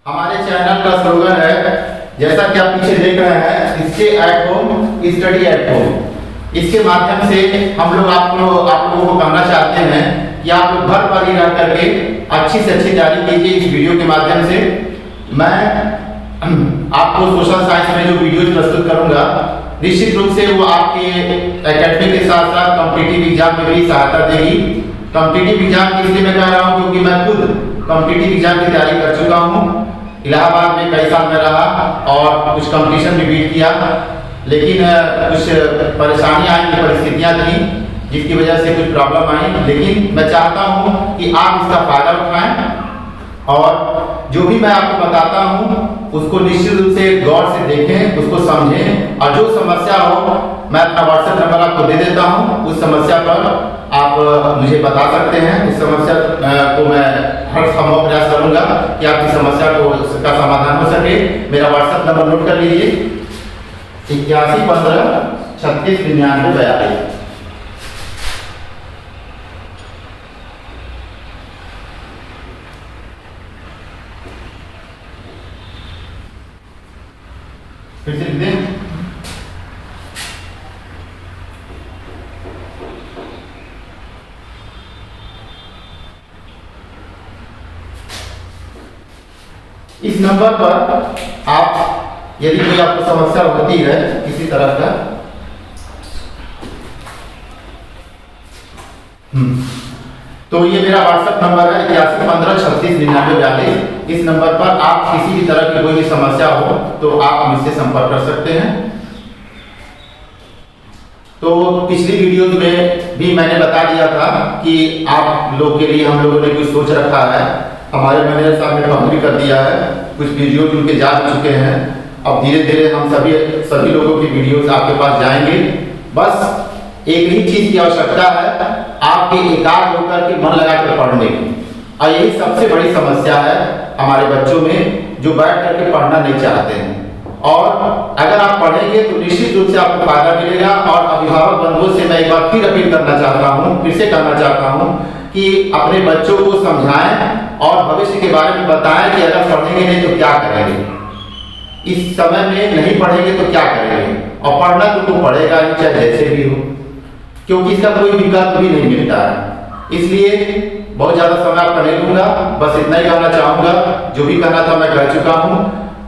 हमारे चैनल का स्लोगन है, जैसा कि आप पीछे देख रहे हैं, stay at home study at home. इसके माध्यम से हम लोग आप लोगों को कहना चाहते हैं कि आप लोग घर पर ही रह करके अच्छी से अच्छी तैयारी कीजिए। इस वीडियो के माध्यम से मैं आपको सोशल साइंस में जो वीडियोज प्रस्तुत करूंगा, निश्चित रूप से वो आपके एकेडमिक के साथ साथ कॉम्पिटिटिव एग्जाम में भी सहायता देगी। कॉम्पिटिटिव एग्जाम इसलिए मैं कह रहा हूँ क्योंकि मैं खुद कॉम्पिटिटिव एग्जाम की तैयारी कर चुका हूँ। इलाहाबाद में कई साल में रहा और कुछ कंपटीशन भी बीट किया, लेकिन कुछ परेशानियां आई, परिस्थितियां थी जिसकी वजह से कुछ प्रॉब्लम आई। लेकिन मैं चाहता हूं कि आप इसका फायदा उठाएं और जो भी मैं आपको बताता हूं उसको निश्चित रूप से गौर से देखें, उसको समझें, और जो समस्या हो मैं अपना व्हाट्सएप नंबर आपको दे देता हूं। उस समस्या पर आप मुझे बता सकते हैं। उस समस्या को मैं हर संभव प्रयास करूंगा कि आपकी समस्या का समाधान हो सके। मेरा व्हाट्सएप नंबर नोट कर लीजिए, 81 15 36 99 42। फिर से लिख दें, इस नंबर पर आप यदि कोई आपको समस्या होती है किसी तरह का, तो ये मेरा व्हाट्सएप नंबर है 81 15 36 99 42। इस नंबर पर आप किसी भी तरह की कोई भी समस्या हो तो आप मुझसे संपर्क कर सकते हैं। तो पिछली वीडियो में भी मैंने बता दिया था कि आप लोग के लिए हम लोगों ने कुछ सोच रखा है। हमारे मैनेजर साहब ने पब्लिक कर दिया है, कुछ वीडियो उनके जा चुके हैं। अब धीरे धीरे हम सभी लोगों की वीडियोस आपके पास जाएंगे। बस एक ही चीज की आवश्यकता है, आपके एकाग्र होकर के मन लगाकर पढ़ने की। और यही सबसे बड़ी समस्या है हमारे बच्चों में, जो बैठ करके पढ़ना नहीं चाहते हैं। और अगर आप पढ़ेंगे तो निश्चित रूप से आपको फायदा मिलेगा। और अभिभावक बंधुओं से मैं एक बार फिर अपील करना चाहता हूँ, फिर से कहना चाहता हूँ कि अपने बच्चों को समझाएं और भविष्य के बारे में बताएं कि अगर पढ़ेंगे नहीं तो क्या करेंगे, इस समय में नहीं पढ़ेंगे तो क्या करेंगे। और पढ़ना तो पढ़ेगा ही, चाहे जैसे भी हो, क्योंकि इसका कोई विकल्प भी नहीं मिलता है। इसलिए बहुत ज्यादा समय आपका नहीं लूंगा, बस इतना ही कहना चाहूंगा। जो भी कहना था मैं कह चुका हूँ।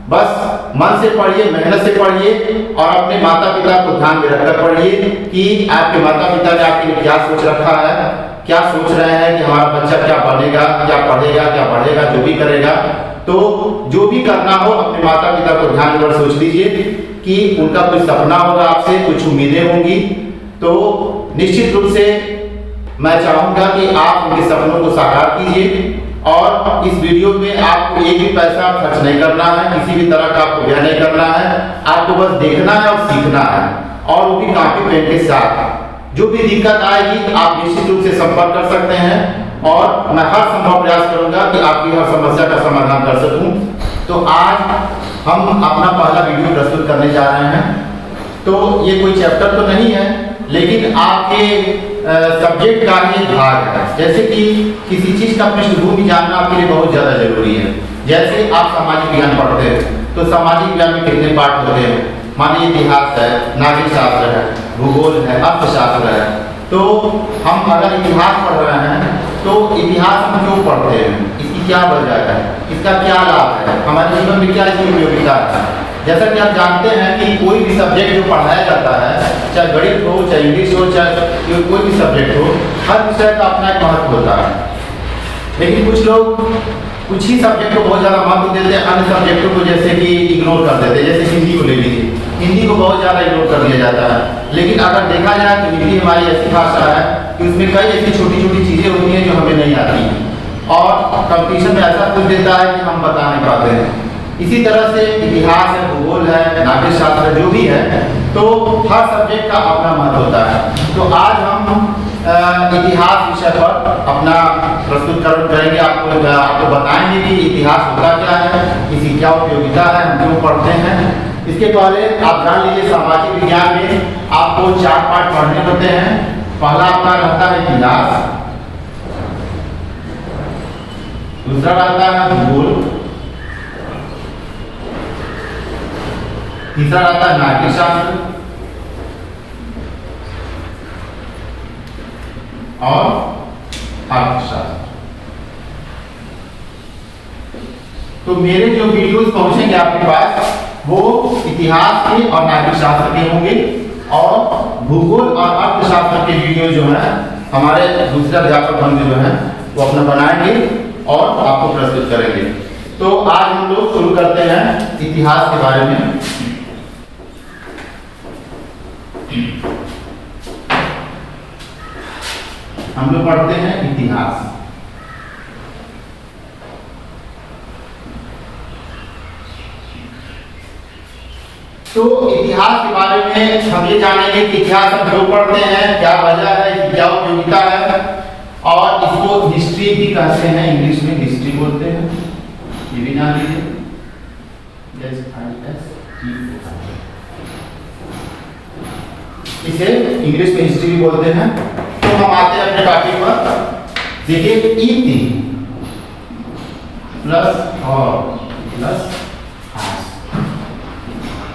बस मन से पढ़िए, मेहनत से पढ़िए और अपने माता पिता को ध्यान में रखकर पढ़िए कि आपके माता पिता ने आपके लिए क्या सोच रखा है, क्या सोच रहे हैं कि हमारा बच्चा क्या बनेगा, क्या पढ़ेगा, क्या पढ़ेगा, जो भी करेगा। तो जो भी करना हो अपने माता पिता को ध्यान में सोच लीजिए कि उनका कुछ सपना होगा, आपसे कुछ उम्मीदें होंगी। तो निश्चित रूप से मैं चाहूंगा कि आप उनके सपनों को साकार कीजिए। और इस वीडियो में आपको एक भी पैसा खर्च नहीं करना है, किसी भी तरह का आपको व्यय नहीं करना है। आपको बस देखना है और सीखना है, और वो भी कॉपी पेन के साथ। जो भी दिक्कत आएगी आप निश्चित रूप से संपर्क कर सकते हैं, और मैं हर संभव प्रयास करूंगा कि आपकी हर समस्या का समाधान कर सकूं। तो आज हम अपना पहला वीडियो प्रस्तुत करने जा रहे हैं। तो ये कोई चैप्टर तो नहीं है, लेकिन आपके सब्जेक्ट का ही भाग है। जैसे कि किसी चीज का पृष्ठभूमि जानना आपके लिए बहुत ज्यादा जरूरी है। जैसे आप सामाजिक विज्ञान पढ़ते हैं तो सामाजिक विज्ञान में कितने पाठ होते हैं, मानिए इतिहास है, नागरिक शास्त्र है, भूगोल है, अर्थशास्त्र है। तो हम अगर इतिहास पढ़ रहे हैं तो इतिहास हम क्यों पढ़ते हैं, इसकी क्या वजह है, इसका क्या लाभ है, हमारे जीवन में क्या इसकी उपयोगिता है। जैसा कि आप जानते हैं कि कोई भी सब्जेक्ट जो पढ़ाया जाता है, चाहे गणित हो, चाहे इंग्लिश हो, चाहे कोई भी सब्जेक्ट हो, हर विषय का अपना एक महत्व होता है। लेकिन कुछ लोग कुछ ही सब्जेक्ट को बहुत ज़्यादा महत्व देते हैं, अन्य सब्जेक्टों को जैसे कि इग्नोर कर देते हैं। जैसे हिंदी को ले लीजिए, हिंदी को बहुत ज़्यादा इग्नोर कर दिया जाता है। लेकिन अगर देखा जाए तो हिंदी हमारी ऐसी भाषा है कि उसमें कई ऐसी छोटी छोटी चीज़ें होती हैं जो हमें नहीं आती हैं, और कंपटीशन में ऐसा कुछ देता है कि हम बता नहीं पाते हैं। इसी तरह से इतिहास है, भूगोल है, नागरिक शास्त्र जो भी है, तो हर सब्जेक्ट का अपना महत्व होता है। तो आज हम इतिहास विषय पर अपना प्रस्तुतिकरण करेंगे। आपको बताएंगे कि इतिहास होता क्या है, इसकी क्या उपयोगिता है, हम क्यों पढ़ते हैं। इसके पहले आप जान लीजिए, सामाजिक विज्ञान में आपको 4 पाठ पढ़ने होते हैं। पहला आपका रहता है इतिहास, दूसरा रहता है भूगोल, तीसरा आता है नागरिक शास्त्र और अर्थशास्त्र। तो मेरे जो वीडियोस पहुंचेंगे आपके पास वो इतिहास के और नागरिक शास्त्र के होंगे, और भूगोल और अर्थशास्त्र के वीडियो जो है हमारे दूसरे अध्यापक बंधु जो है वो अपना बनाएंगे और आपको प्रस्तुत करेंगे। तो आज हम लोग शुरू करते हैं इतिहास के बारे में। हम लोग पढ़ते हैं इतिहास। तो इतिहास के बारे में हम ये जानेंगे कि इतिहास हम क्यों पढ़ते हैं, क्या वजह है, क्या उपयोगिता है, और इसको हिस्ट्री भी कहते हैं, इंग्लिश में हिस्ट्री बोलते हैं, ये भी जान लीजिए। इसे इंग्लिश में हिस्ट्री भी बोलते हैं। तो हम आते हैं अपने टॉपिक पर। देखिए इति प्लस और प्लस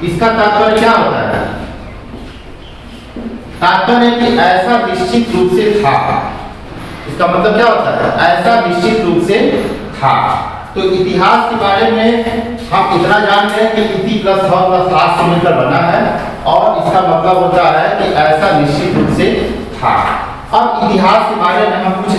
इसका तात्पर्य क्या होता है? तात्पर्य कि ऐसा निश्चित रूप से था। इसका मतलब क्या होता है? ऐसा निश्चित रूप से था। तो इतिहास के बारे में हम इतना जानते हैं कि इति प्लस और प्लस आस से मिलकर बना है, और इसका मतलब होता है कि ऐसा निश्चित रूप से था। अब इतिहास के बारे में हम कुछ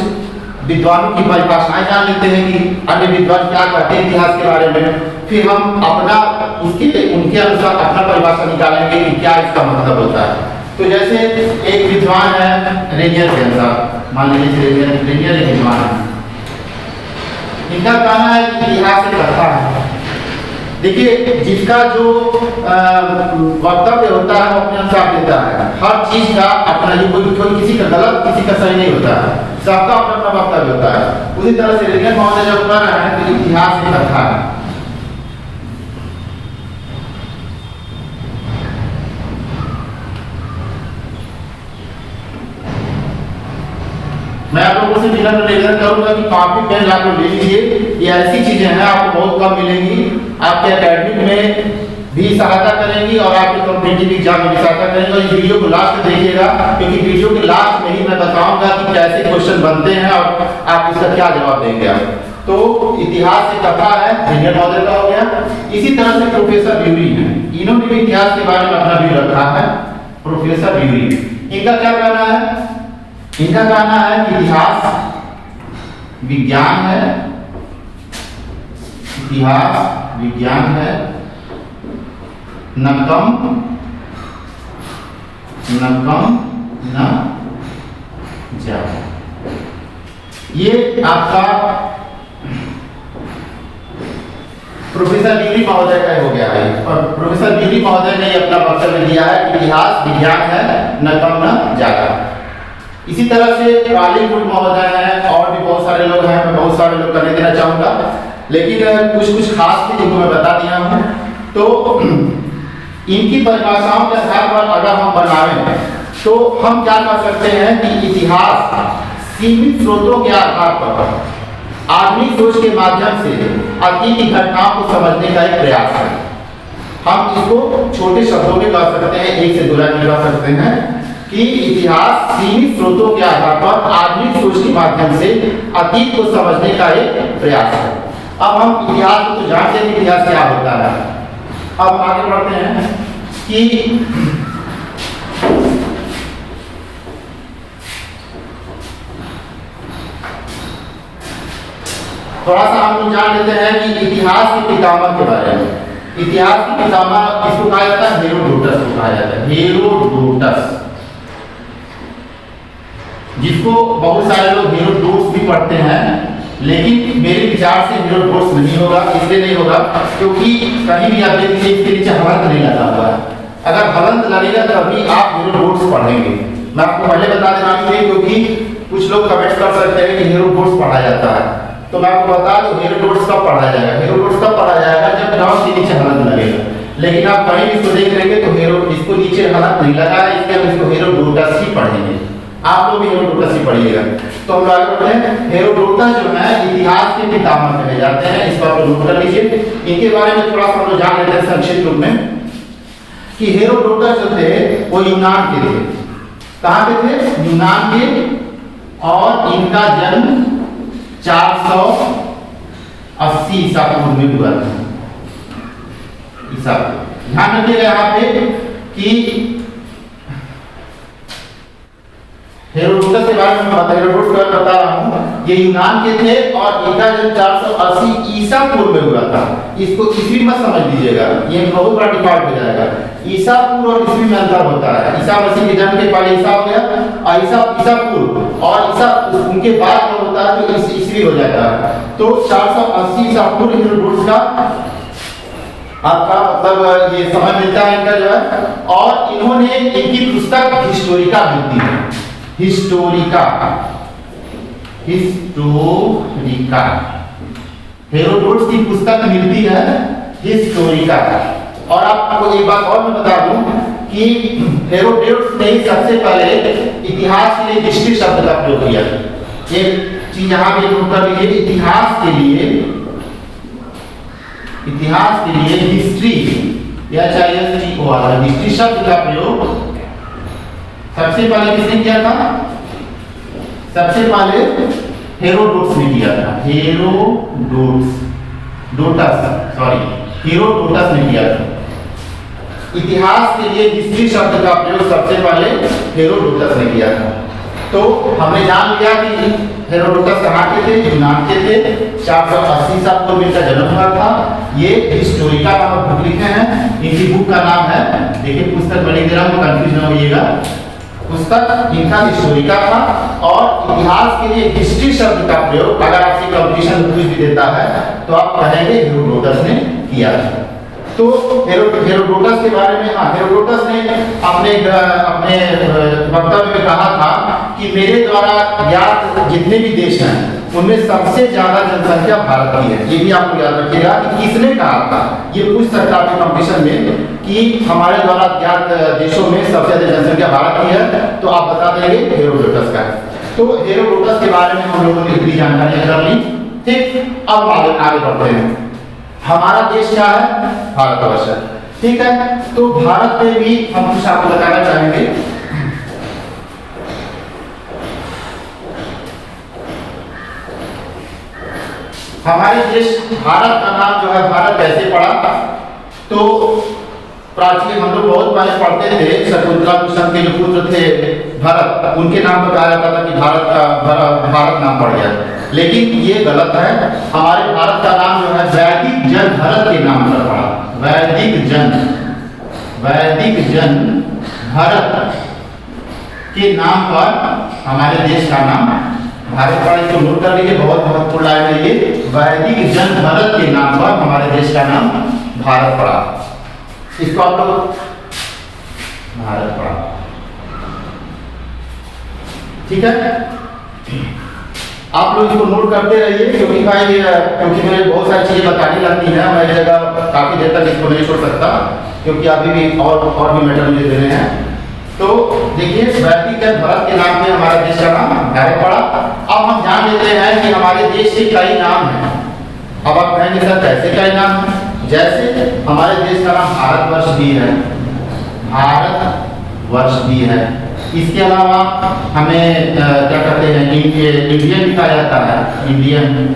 विद्वानों की परिभाषाएं जान लेते हैं कि अन्य विद्वान क्या कहते हैं इतिहास के बारे में, फिर हम अपना उनके अनुसार अपना परिभाषा निकालेंगे कि क्या इसका मतलब होता है। तो जैसे एक विद्वान है रेनियर साहब, मान लीजिए रेनियर एक विद्वान है, इनका कहना है कि इतिहास एक कथा है। देखिए जिसका जो वक्तव्य होता है वो अपने अनुसार देता है, हर चीज का अपना, ये कोई किसी का गलत किसी का सही नहीं होता है, सबका अपना अपना वक्तव्य होता है। उसी तरह से रेनियर महोदय जब कह रहे हैं कि इतिहास एक कथा है, मैं आप लोगों से निवेदन करूंगा कि कॉपी पेन आप लोग ले लीजिए। ये ऐसी चीजें हैं आपको बहुत कम मिलेंगी, आपके एकेडमिक में भी सहायता करेंगी और आपके कॉम्पिटिटिव एग्जाम में भी सहायता करेंगे। और इस वीडियो को लास्ट में देखिएगा, क्योंकि वीडियो के लास्ट में ही मैं बताऊंगा कि कैसे क्वेश्चन बनते हैं और आप इसका क्या जवाब देंगे। तो इतिहास एक कथा है, रेनियर महोदय का हो गया। इसी तरह से प्रोफेसर ब्यूरी है, इन्होंने भी इतिहास के बारे में अपना व्यू रखा है। प्रोफेसर ब्यूरी, इनका क्या कहना है? इनका कहना है कि इतिहास विज्ञान है, इतिहास विज्ञान है, न कम न ज्यादा। ये आपका प्रोफेसर ब्यूरी महोदय का हो गया है, और प्रोफेसर ब्यूरी महोदय ने अपना वक्तव्य दिया है कि इतिहास विज्ञान है, न कम न ज्यादा। इसी तरह से कालीपुर महोदय हैं, और भी बहुत सारे लोग हैं, मैं बहुत सारे लोग करने देना चाहूंगा, लेकिन कुछ खास थी जिनको मैं बता दिया हूं। तो इनकी परिभाषाओं के आधार पर अगर हम बनाएं तो हम क्या कर सकते हैं कि इतिहास सीमित स्रोतों के आधार पर आधुनिक सोच के माध्यम से अतीत की घटनाओं को समझने का एक प्रयास है। हम इसको छोटे शब्दों में कह सकते हैं, एक से दो लाइन में कह सकते हैं कि इतिहास सीमित स्रोतों के आधार पर आधुनिक सोच के माध्यम से अतीत को समझने का एक प्रयास है। अब हम इतिहास को तो जानते हैं कि इतिहास क्या होता है। अब आगे बढ़ते हैं कि थोड़ा सा हम लोग जान लेते हैं कि इतिहास के पितामह के बारे में। इतिहास के पितामह इसको कहा जाता है हेरोडोटस को कहा जाता है, हेरोडोटस, जिसको बहुत सारे लोग हेरोडोटस भी पढ़ते हैं, लेकिन मेरे विचार से हेरोडोटस नहीं होगा। इसलिए नहीं होगा क्योंकि कहीं भी आप देखिए इसके नीचे हलंत नहीं लगा हुआ है। अगर हलंत लगेगा तभी आप हेरोडोटस पढ़ेंगे। मैं आपको पहले बता देना चाहिए, क्योंकि कुछ लोग कमेंट कर सकते हैं कि हेरोडोटस पढ़ा जाता है, तो मैं आपको बता दूं हेरोडोटस कब पढ़ा जाएगा। हेरोडोटस तब पढ़ा जाएगा जब नाम के नीचे हलंत लगेगा। लेकिन आप कहीं इसको देख लेंगे तो इसको नीचे हलंत नहीं लगा है, इसलिए हम इसको हेरोडोटस ही पढ़ेंगे। आप लोग भी हेरोडोटस ही पढ़िएगा। तो हम आगे बढ़ते हैं। हेरोडोटस जो है इतिहास के पितामह कहे जाते हैं, इस बात को नोट कर लीजिए। इनके बारे में थोड़ा सा हम लोग जान लेते हैं संक्षिप्त रूप में। कि हेरोडोटस जो थे वो यूनान के थे। कहाँ के थे? यूनान के। और इनका जन्म 480 ईसा पूर्व में हुआ था। ईसा पूर्व। ध्यान रखिएगा यहाँ पे कि हेरोडोटस के बारे में हेरोडोटस के बारे में बता रहा हूँ। ये यूनान के थे और इनका जन्म 480 ईसा पूर्व में हुआ था। इसको ईस्वी मत समझ लीजिएगा, ये बहुत बड़ा डिफॉल्ट हो जाएगा। ईसा पूर्व और ईस्वी में अंतर होता है। ईसा मसीह के जन्म के पहले ईसा हो गया और ईसा पूर्व, और ईसा उनके बाद में होता है तो ईस्वी हो जाता है। तो 480 ईसा पूर्व हेरोडोटस का आपका मतलब ये समय मिलता है इनका जो है। और इन्होंने इनकी पुस्तक हिस्टोरिका मिलती है। हिस्टोरिका हेरोडोटस की पुस्तक मिलती है हिस्टोरिका। और आपको एक बात और मैं बता दूं कि हेरोडोटस ने सबसे पहले इतिहास के लिए हिस्ट्री शब्द का प्रयोग किया। एक चीज यहाँ पे नोट कर लीजिए, इतिहास के लिए हिस्ट्री या चाहिए हिस्ट्री शब्द का प्रयोग सबसे पहले किसने किया था? सबसे पहले हेरोडोटस ने किया था। हेरोडोटस ने किया था। इतिहास के लिए हिस्ट्री शब्द का प्रयोग सबसे पहले हेरोडोटस ने किया था। तो हमने जान लिया कि हेरोडोटस कहाँ के थे? यूनान के थे। 480 ईसा पूर्व में इनका जन्म हुआ था। ये हिस्टोरिका नामक बुक लिखे हैं। इनकी बुक का नाम है, देखिए पुस्तक मैं लिख दे रहा हूँ, कंफ्यूज न होइएगा। पुस्तक इनका हिस्टोरिका था। और इतिहास के लिए हिस्ट्री शब्द का प्रयोग अगर आपसे कंपटीशन में कुछ भी देता है तो आप कहेंगे हेरोडोटस ने किया था। तो हेरोडोटस के बारे में, हेरोडोटस ने अपने वक्तव्य में कहा था कि मेरे द्वारा ज्ञात जितने भी देश हैं उनमें सबसे ज्यादा जनसंख्या भारत की है। ये भी आपको याद रखिएगा कि किसने कहा था। ये पूछ सकता है कंपटीशन में कि हमारे द्वारा ज्ञात देशों में सबसे ज्यादा जनसंख्या भारत की है, तो आप बता देंगे हेरोडोटस का। तो हेरोडोटस के बारे में हम लोगों ने इतनी जानकारी कर ली। ठीक, अब आगे बढ़ते हैं। हमारा देश क्या है? भारतवर्ष है। ठीक है, तो भारत में भी हम कुछ आपको बताना चाहेंगे। हमारे देश भारत का नाम जो है, भारत कैसे पड़ा? तो प्राचीन हम लोग बहुत पहले पढ़ते थे, शकुंतला कुसुम के जो पुत्र थे भरत, उनके नाम पर कहा जाता था कि भारत नाम पड़ गया। लेकिन ये गलत है। हमारे भारत का नाम जो है वैदिक जन भरत के नाम पर पड़ा। वैदिक जन भरत के नाम पर हमारे देश का नाम भारत पड़ा। इसको नोट कर लीजिए, बहुत महत्वपूर्ण लाइन है ये। वैदिक जन भरत के नाम पर हमारे देश का नाम भारत पड़ा। इसको आप लोग भारत पड़ा। ठीक है, आप लोग इसको नोट करते रहिए, क्योंकि मुझे बहुत सारी चीजें बतानी लगती हैं। मैं इस जगह काफी देर तक इसको नहीं छोड़ सकता, क्योंकि अभी भी और भी मैटर मुझे देने हैं। तो देखिए, वैदिक जन भरत के नाम पे हमारा देश का नाम भारत पड़ा। अब हम जान लेते हैं कि हमारे देश के कई नाम हैं। अब आप कहेंगे सर कैसे कई नाम? जैसे हमारे देश का नाम भारतवर्ष भी है, इसके अलावा हमें क्या कहते हैं, इंडियन भी कहा जाता है, इंडियन।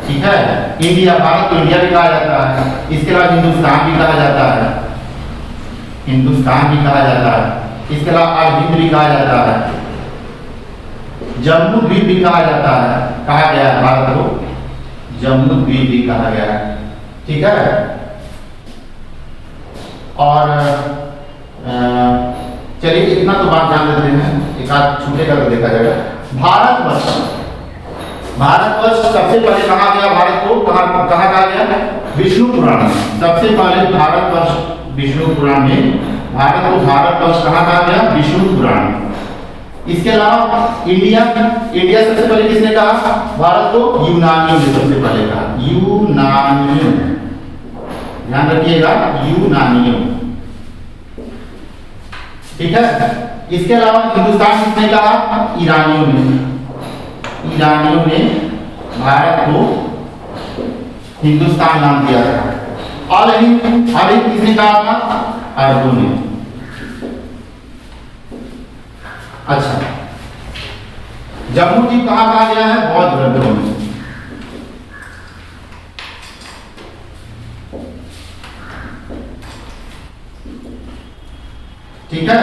ठीक है, इंडिया, भारत को इंडिया भी कहा जाता है। इसके अलावा हिंदुस्तान भी कहा जाता है, इसके अलावा हिंद भी कहा जाता है, जम्मू द्वीप भी कहा जाता है, कहा गया है भारत को जम्मू द्वीप भी कहा गया है। ठीक है, और चलिए इतना तो बात जान लेते हैं, एक आध छूटेगा तो देखा जाएगा। भारतवर्ष सबसे पहले कहा गया, भारत को कहा कहा गया? विष्णु पुराण में। सबसे पहले भारतवर्ष विष्णु पुराण में भारत को भारतवर्ष कहा गया? विष्णु पुराण। इसके अलावा इंडिया सबसे पहले किसने कहा भारत को? यूनानियों ने सबसे पहले कहा, यूनानियों। ध्यान रखिएगा, यूनानियों। ठीक है, इसके अलावा हिंदुस्तान किसने कहा? ईरानियों ने भारत को हिंदुस्तान नाम दिया था। और हिंद किसने कहा था? अरबों ने। अच्छा, जम्मू द्वीप कहाँ कहा गया है? बौद्ध ग्रंथों में। ठीक है।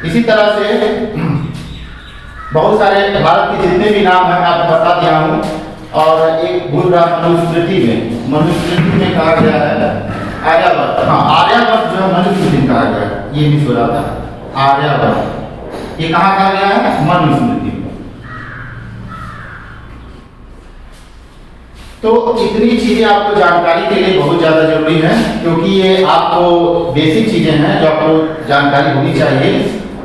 इसी तरह से बहुत सारे भारत के जितने भी नाम हैं मैं आपको बता दिया हूं। और एक भूल रहा मनुस्मृति में कहा गया है आर्यभट्ट। हाँ, आर्यभट्ट जो है मनुस्मृति में कहा गया है, ये भी सुना था। आर्यभट्ट ये कहाँ कहा गया है? मनुस्मृति में। तो इतनी चीजें आपको जानकारी के लिए बहुत ज्यादा जरूरी है, क्योंकि ये आपको बेसिक चीजें हैं जो आपको जानकारी होनी चाहिए।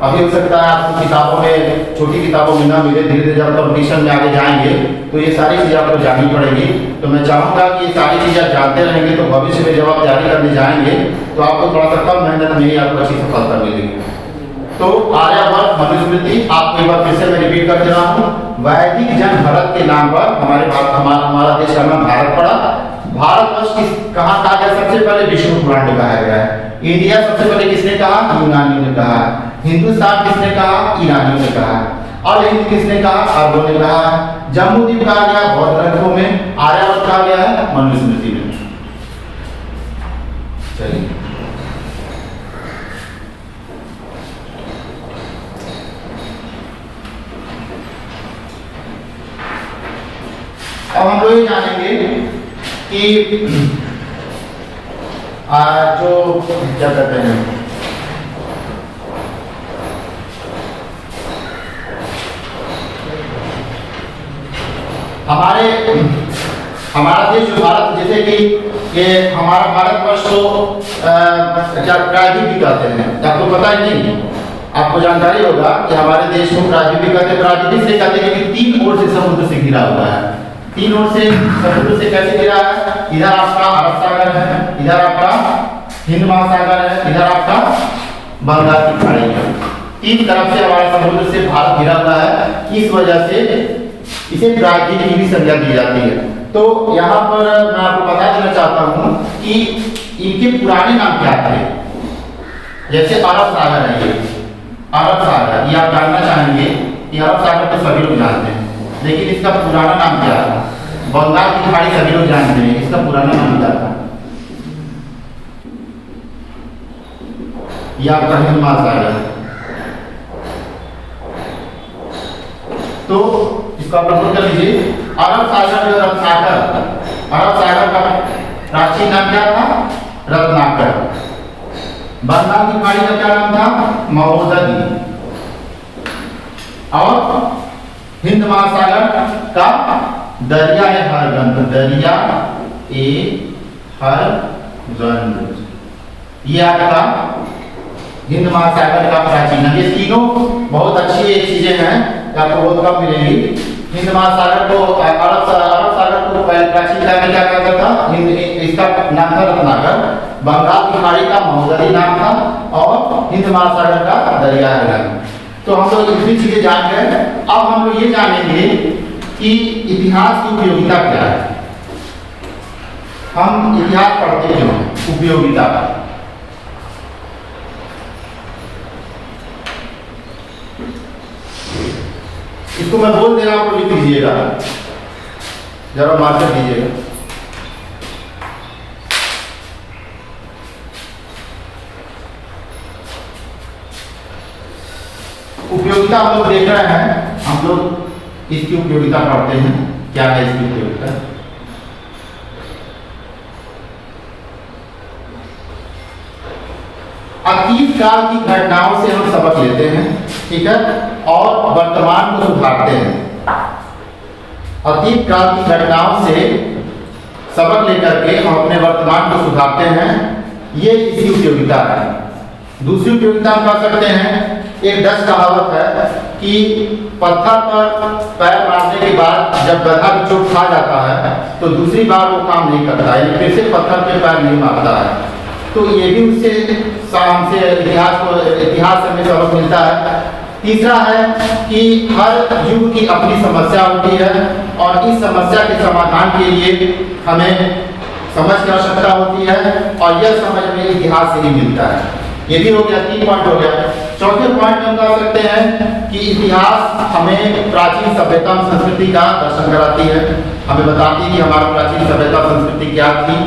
अभी हो सकता है आपको किताबों में, छोटी किताबों में ना मिले, धीरे धीरे जब कंपटीशन में आगे जाएंगे तो ये सारी चीजें आपको जाननी पड़ेगी। तो मैं चाहूंगा कि ये सारी चीजें आप जानते रहेंगे तो भविष्य में जब आप तैयारी करने जाएंगे तो आपको थोड़ा सा कम मेहनत में ही आपको अच्छी सफलता मिलेगी। तो आर्यभट्ट मनुस्मृति आपको एक बार फिर से मैं रिपीट कर दे रहा हूँ। वैदिक जन भारत के नाम पर हमारा देश का नाम भारत पड़ा। भारतवर्ष कहाँ कहा गया? सबसे पहले विष्णु पुराण में कहा गया है। इंडिया सबसे पहले किसने कहा? यूनानियों ने कहा। हिंदुस्तान किसने कहा? ईरानियों ने कहा। और हिंद किसने कहा? अरबों ने कहा। जम्मू द्वीप कहा गया बौद्ध ग्रंथों में। आर्यभट्ट कहा गया है मनुस्मृति में। चलिए, अब हम लोग ये जानेंगे कि जो क्या कहते हैं, हमारा देश जो भारत, जैसे कि ये हमारा भारतवर्ष को प्रायद्वीप कहते हैं। आपको पता ही नहीं, आपको जानकारी होगा कि हमारे देश को प्रायद्वीप कहते हैं। प्रायद्वीप से कहते हैं क्योंकि 3 ओर से समुद्र से घिरा हुआ है। 3 ओर से समुद्र से कैसे घिरा है? इधर आपका अरब सागर है, इधर आपका हिंद महासागर है, इधर आपका बंगाल की खाड़ी है। 3 तरफ से हमारा समुद्र से भारत घिरा हुआ है। इस वजह से इसे प्रायद्वीप की भी संज्ञा दी जाती है। तो यहाँ पर मैं आपको बता देना चाहता हूँ कि इनके पुराने नाम क्या थे। जैसे अरब सागर है, ये अरब सागर, ये आप जानना चाहेंगे कि अरब सागर तो सभी लोग जानते हैं, लेकिन इसका पुराना नाम क्या था? बंगाल की खाड़ी सभी लोग जानते हैं, इसका पुराना नाम क्या था? यह आपका हिंद महासागर। तो इसको आप नोट कर लीजिए। अरब सागर जो अरब सागर का प्राचीन नाम क्या था? रत्नाकर। बंगाल की खाड़ी का क्या नाम था? महोदधी। और हिंद महासागर का दरिया है हरगंद, दरिया ए हरगंद। ये आपका हिंद महासागर का प्राचीन नाम। ये तीनों बहुत अच्छी चीजें हैं, आपको बहुत कम मिलेंगी। हिंद महासागर को अरब सागर को प्राचीन काल में क्या कहता था? इसका नाम था रत्नाकर। बंगाल की खाड़ी का महोदधी नाम था और हिंद महासागर का दरिया है। तो हम लोग इतनी चीजें जान गए। अब हम लोग ये जानेंगे कि इतिहास की उपयोगिता क्या है। हम इतिहास पढ़ते क्यों हैं? उपयोगिता। इसको मैं बोल दे रहा हूं, लिख लीजिएगा, जरा मार्कर दीजिएगा। उपयोगिता हम लोग देख रहे हैं, हम लोग इसकी उपयोगिता पढ़ते हैं। क्या है इसकी उपयोगिता? अतीत काल की घटनाओं से हम सबक लेते हैं, ठीक है, और वर्तमान को सुधारते हैं। अतीत काल की घटनाओं से सबक लेकर के हम अपने वर्तमान को सुधारते हैं, ये इसकी उपयोगिता है। दूसरी उपयोगिता हम कह सकते हैं, एक डच कहावत है कि पत्थर पर पैर मारने के बाद जब गधा की चोट खा जाता है तो दूसरी बार वो काम नहीं करता है, फिर से पत्थर पे पैर नहीं मारता है। तो ये भी उससे हमसे इतिहास से हमें सबक मिलता है। तीसरा है कि हर युग की अपनी समस्या होती है और इस समस्या के समाधान के लिए हमें समझ की आवश्यकता होती है और यह समझ में इतिहास से ही मिलता है। ये भी हो गया, 3 पॉइंट हो गया। चौथे पॉइंट में हम कह सकते हैं कि इतिहास हमें प्राचीन सभ्यता संस्कृति का दर्शन कराती है, हमें बताती है कि हमारी प्राचीन सभ्यता संस्कृति क्या थी।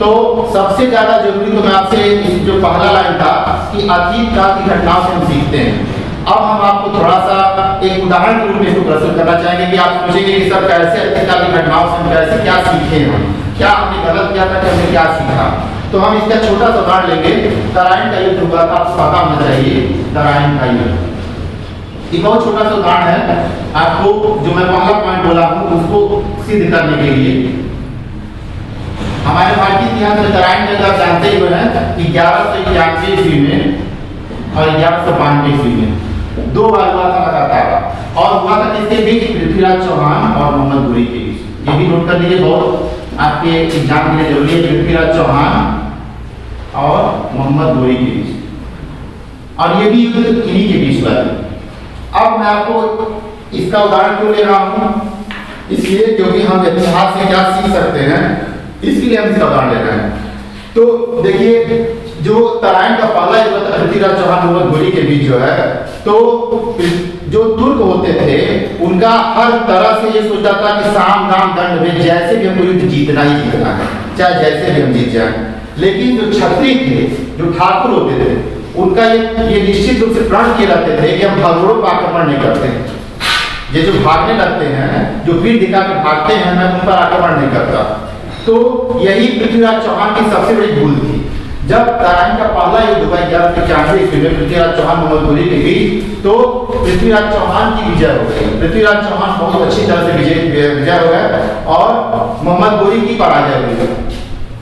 तो सबसे ज्यादा जरूरी तो मैं आपसे जो पहला लाइन था कि अतीत काल की घटनाओं से हम सीखते हैं। अब हम आपको थोड़ा सा एक उदाहरण के रूप में इसको प्रस्तुत करना चाहेंगे कि आप सोचेंगे कि सर कैसे अतीत काल की घटनाओं से हम कैसे क्या सीखे हैं, क्या हमने गलत किया था, हमने क्या सीखा। तो हम इसका छोटा सा उदाहरण लेंगे। तराइन का युद्ध हुआ था, आपको पता होना चाहिए तराइन का युद्ध। ये बहुत छोटा सा उदाहरण है, आपको जो मैं पहला पॉइंट बोला हूँ उसको सिद्ध करने के लिए। हमारे भारतीय इतिहास में तराइन का युद्ध आप जानते ही हैं कि 1191 ईस्वी में और 1192 ईस्वी में 2 बार हुआ था लगातार, और हुआ था किसके बीच? पृथ्वीराज चौहान और मोहम्मद घोरी के बीच। ये भी नोट कर लीजिए, बहुत आपके एग्जाम के लिए जरूरी है। पृथ्वीराज चौहान और मोहम्मद घोरी के बीच, और ये भी युद्ध इन्हीं के बीच हुआ है। अब मैं आपको इसका उदाहरण क्यों ले रहा हूँ? इसलिए क्योंकि हम इतिहास से क्या सीख सकते हैं, इसलिए हम इसका उदाहरण ले रहे हैं। तो देखिए, जो तराइन का पहला युद्ध था पृथ्वीराज चौहान मोहम्मद घोरी के बीच जो है, तो जो तुर्क होते थे उनका हर तरह से ये सोचता था कि साम दाम दंड में जैसे भी हमको युद्ध जीतना ही जीतना है, चाहे जैसे भी हम जीत जाए। लेकिन जो क्षत्रिय थे, जो ठाकुर होते थे, उनका ये निश्चित रूप से प्रण किए रहते थे कि हम भगोड़ों पर आक्रमण नहीं करते। ये जो भागने लगते हैं, जो पीठ दिखा के भागते हैं, मैं उन पर आक्रमण नहीं करता। तो यही पृथ्वीराज चौहान की सबसे बड़ी भूल थी। जब तराइन का पहला युद्ध हुआ 1191 ईस्वी में पृथ्वीराज चौहान मोहम्मद घोरी के बीच, तो पृथ्वीराज चौहान की विजय हो गई। पृथ्वीराज चौहान बहुत अच्छी तरह से विजय हो गया और मोहम्मद घोरी की पराजय हुई।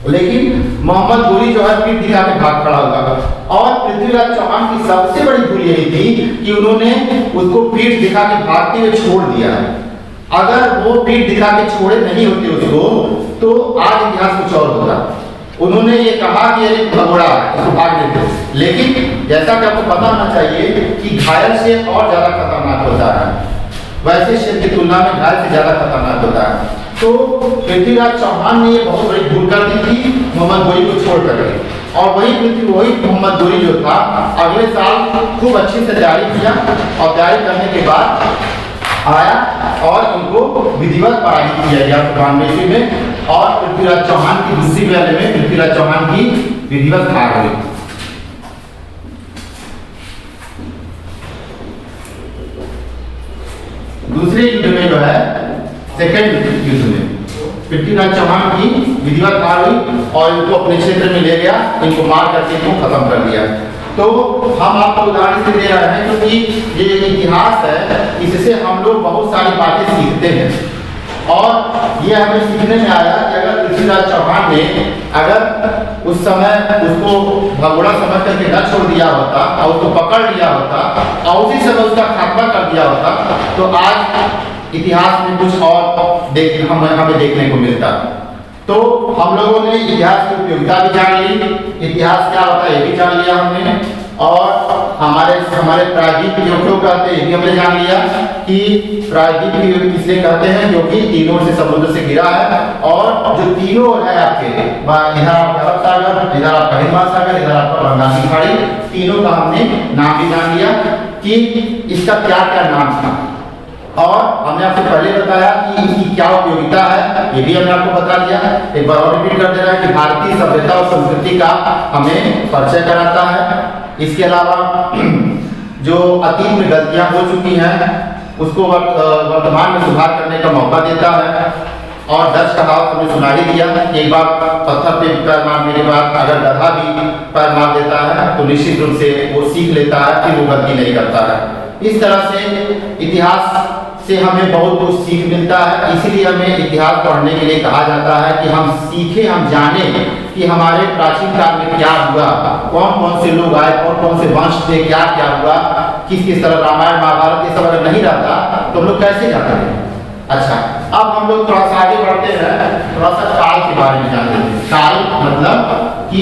लेकिन मोहम्मद घोरी जो है पीठ दिखा के भाग खड़ा होगा, और पृथ्वीराज चौहान की सबसे बड़ी भूल यही थी कि उन्होंने उसको पीठ दिखा के भागते हुए छोड़ दिया। अगर वो पीठ दिखा के छोड़े नहीं होते उसको, तो आज इतिहास कुछ और होता। उन्होंने ये कहा कि अरे भगोड़ा है, इसको भागने दो। लेकिन जैसा कि आपको पता होना चाहिए कि घायल से और ज्यादा खतरनाक होता है, वैसे शेर की तुलना में घायल से ज्यादा खतरनाक होता है। तो पृथ्वीराज चौहान ने ये बहुत बड़ी भूल कर दी थी मोहम्मद घोरी को छोड़ करके। और वही मोहम्मद घोरी जो था अगले साल खूब अच्छी से तैयारी किया, और तैयारी करने के बाद आया और उनको विधिवत पराजित किया गया 92 में, और पृथ्वीराज चौहान की दूसरी वाले में पृथ्वीराज चौहान की विधिवत हार हुई। दूसरे युद्ध में जो है, सेकेंड युद्ध में पृथ्वीराज चौहान की विधिवत हार हुई और इनको अपने क्षेत्र में ले गया, इनको मार करके इनको खत्म कर दिया। तो हम आपको उदाहरण से दे रहे हैं क्योंकि ये इतिहास है, इससे हम लोग बहुत सारी बातें सीखते हैं। और ये हमें सीखने में आया कि अगर पृथ्वीराज चौहान ने अगर उस समय उसको भगोड़ा समझ करके न छोड़ दिया होता और उसको पकड़ लिया होता और उसी समय उसका खात्मा कर दिया होता, तो आज इतिहास में कुछ और हमें देखने को मिलता। तो हम लोगों ने इतिहास की उपयोगिता भी जान ली, इतिहास क्या होता है ये भी जान लिया हमने, और हमारे प्रायद्वीप क्यों कहते हैं ये भी हमने जान लिया कि प्रायद्वीप किससे कहते हैं, जो कि तीनों से समुद्र से घिरा है। और जो तीनों है आपके, इधर आपका अरब सागर, इधर आपका हिंद महासागर, इधर आपका बंगाल की खाड़ी, तीनों का हमने नाम भी जान लिया कि इसका क्या क्या नाम था। और हमने आपसे पहले बताया कि इसकी क्या उपयोगिता है, ये भी हमने आपको बता दिया। एक बार और रिपीट कर दे रहा है कि भारतीय सभ्यता और संस्कृति का हमें परिचय कराता है। इसके अलावा जो अतीत में गलतियां हो चुकी हैं उसको वर्तमान में सुधार करने का मौका देता है। और दस कहावत हमने सुना ही दिया, एक बार पत्थर पे पैर मारने के बाद अगर गधा भी पैर मार देता है तो निश्चित रूप से वो सीख लेता है, फिर वो गलती नहीं करता है। इस तरह से इतिहास से हमें बहुत कुछ सीख मिलता है। इसीलिए हमें इतिहास पढ़ने के लिए कहा जाता है कि हम सीखें, हम जाने कि हमारे प्राचीन काल में क्या हुआ, कौन कौन से लोग आए, कौन कौन से वंश थे, क्या क्या हुआ, किस किस तरह रामायण महाभारत ये सब अगर नहीं रहता तो हम लोग कैसे जानते हैं। अच्छा, अब हम लोग थोड़ा सा आगे बढ़ते हैं, थोड़ा सा काल के बारे में जानते हैं। काल मतलब कि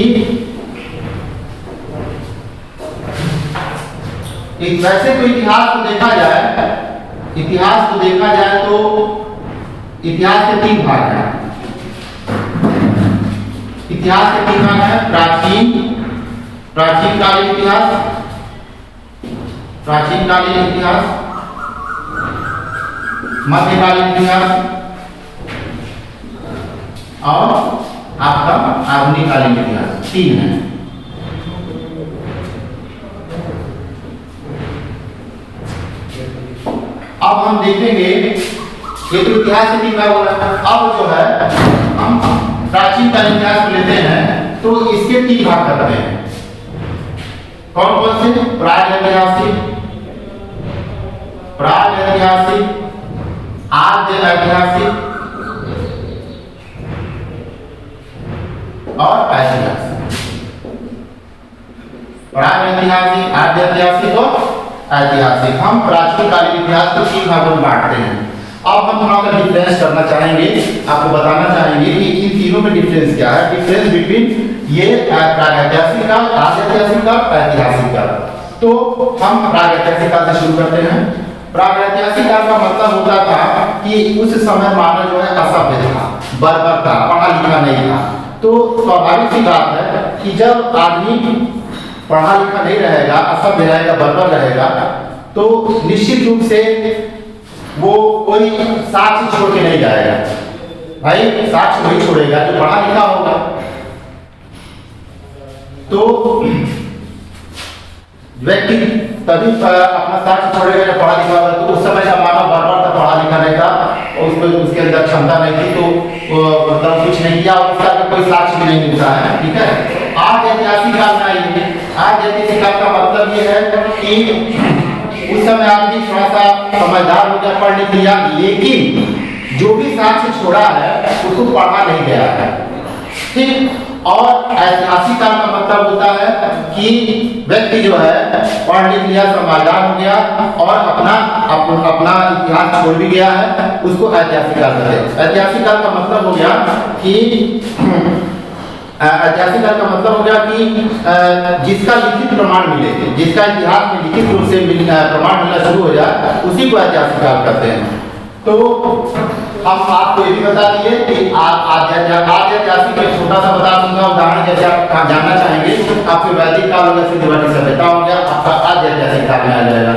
वैसे तो इतिहास को देखा जाए तो इतिहास के 3 भाग हैं। इतिहास के 3 भाग हैं, प्राचीन, प्राचीन कालीन इतिहास, प्राचीन कालीन इतिहास, मध्यकालीन इतिहास और आपका आधुनिक कालीन इतिहास, 3 है। अब हम देखेंगे ये तो इतिहास से 3 भाग हो रहा है। अब जो है हम प्राचीन कालीन इतिहास लेते हैं तो इसके 3 भाग करते हैं। कौन कौन से? प्रागैतिहासिक, प्रागैतिहासिक, आद्य ऐतिहासिक और ऐतिहासिक। प्रागैतिहासिक, आद्य ऐतिहासिक और ऐतिहासिक। हम प्राचीन कालीन इतिहास को 3 भागों में बांटते हैं। अब हम थोड़ा सा डिफरेंस करना चाहेंगे, आपको बताना चाहेंगे कि इन तीनों में डिफरेंस क्या है, डिफरेंस बिटवीन ये प्रागैतिहासिक काल, आद्यऐतिहासिक काल, ऐतिहासिक काल। तो हम प्रागैतिहासिक काल से शुरू करते हैं। प्रागैतिहासिक काल का मतलब होता था कि उस समय मानव जो है असभ्य था, बर्बर था, पढ़ा लिखा नहीं था। तो स्वाभाविक सी बात है कि जब आदमी पढ़ा लिखा नहीं रहेगा, असभ्य रहेगा, बर्बर रहेगा, तो निश्चित रूप से वो कोई साक्ष्य छोड़ के नहीं जाएगा। भाई साक्ष्य वही छोड़ेगा जो पढ़ा लिखा होगा। तो व्यक्ति तभी अपना साक्ष्य छोड़ेगा जब पढ़ा लिखा होगा। तो उस समय का मानव बर्बर था, पढ़ा लिखा नहीं था, उसके अंदर क्षमता नहीं थी, तो मतलब कुछ नहीं किया, उसका कोई साक्ष्य भी नहीं मिलता है। ठीक है। आज ऐतिहासिक काल में आइए। आज ऐतिहासिक काल का मतलब ये है कि उस समय आदमी थोड़ा सा समझदार हो गया, पढ़ लिख लिया, लेकिन जो भी साक्ष्य छोड़ा है उसको पढ़ा नहीं गया है। ठीक। और ऐतिहासिक काल का मतलब होता है कि व्यक्ति जो है पढ़ लिख लिया, समझदार हो गया और अपना इतिहास छोड़ भी गया है, उसको ऐतिहासिक काल कहते हैं। ऐतिहासिक काल का मतलब हो गया कि ऐतिहासिक काल का मतलब हो गया कि जिसका लिखित प्रमाण मिले, जिसका इतिहास में लिखित रूप से प्रमाण मिलना शुरू हो जाए, उसी को ऐतिहासिक काल कहते हैं। तो हम आपको ये भी बता दिए कि ऐतिहासिक एक छोटा सा बता दूंगा उदाहरण, जैसे आप जानना चाहेंगे आपके वैदिक काल हो गया, सिंधुघाटी सभ्यता हो गया, आपका आज ऐतिहासिक काल में आ जाएगा।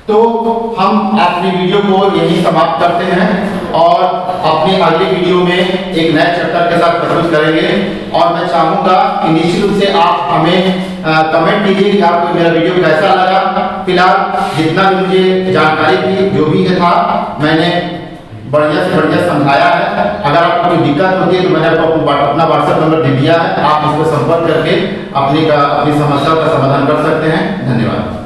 तो हम अपनी वीडियो को यहीं समाप्त करते हैं और अपनी अगली वीडियो में एक नए चैप्टर के साथ प्रस्तुत करेंगे। और मैं चाहूँगा कि निश्चित रूप से आप हमें कमेंट कीजिए कि आपको मेरा वीडियो कैसा लगा। फिलहाल जितना भी मुझे जानकारी थी, जो भी था, मैंने बढ़िया से बढ़िया समझाया है। अगर आपको कोई दिक्कत होती है तो मैंने आपको अपना व्हाट्सएप नंबर दे दिया है, आप उसको संपर्क करके अपनी समस्या का समाधान कर सकते हैं। धन्यवाद।